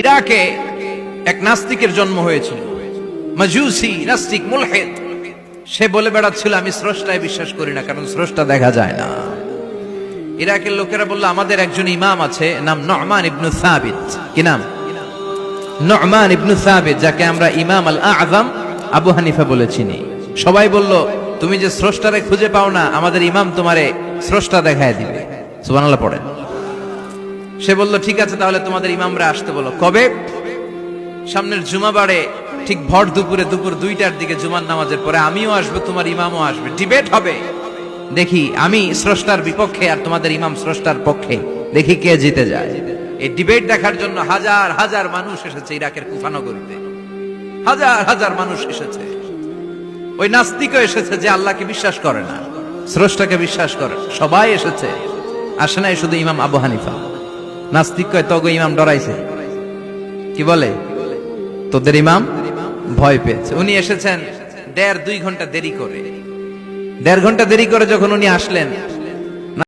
ইরাকে এক নাস্তিকের জন্ম হয়েছিল, মাজুসি নাস্তিক মুলহিদ। সে বলে বেড়াচ্ছিল আমি স্রষ্টায় বিশ্বাস করি না, কারণ স্রষ্টা দেখা যায় না। ইরাকের লোকেরা বলল আমাদের একজন ইমাম আছে, নাম নু'মান ইবনে সাবিত। কি নাম? নু'মান ইবনে সাবিত, যাকে আমরা ইমাম আল আযম আবু হানিফা বলে চিনি। সবাই বলল তুমি যে স্রষ্টারে খুঁজে পাও না, আমাদের ইমাম তোমারে স্রষ্টা দেখায় দিবে। সুবহানাল্লাহ পড়েন। সে বলল ঠিক আছে, তাহলে তোমাদের ইমামরা আসতে বলো। কবে? সামনের জুমাবারে ঠিক ভর দুপুরে, দুপুর 2টার দিকে জুমার নামাজের পরে আমিও আসবো, তোমার ইমামও আসবে, ডিবেট হবে। দেখি আমি স্রষ্টার বিপক্ষে আর তোমাদের ইমাম স্রষ্টার পক্ষে, দেখি কে জিতে যায়। এই ডিবেট দেখার জন্য হাজার হাজার মানুষ এসেছে ইরাকের কুফা নগরীতে। হাজার হাজার মানুষ এসেছে। ওই নাস্তিকও এসেছে যে আল্লাহকে বিশ্বাস করে না, স্রষ্টাকে বিশ্বাস করে। সবাই এসেছে, আসে নাই শুধু ইমাম আবু হানিফা। নাস্তিক কয় তগো ইমাম ডরাইছে। কি বলে? তোদের ইমাম ভয় পেয়েছে। উনি এসেছেন 1.5-2 ঘন্টা দেরি করে। 1.5 ঘন্টা দেরি করে যখন উনি আসলেন,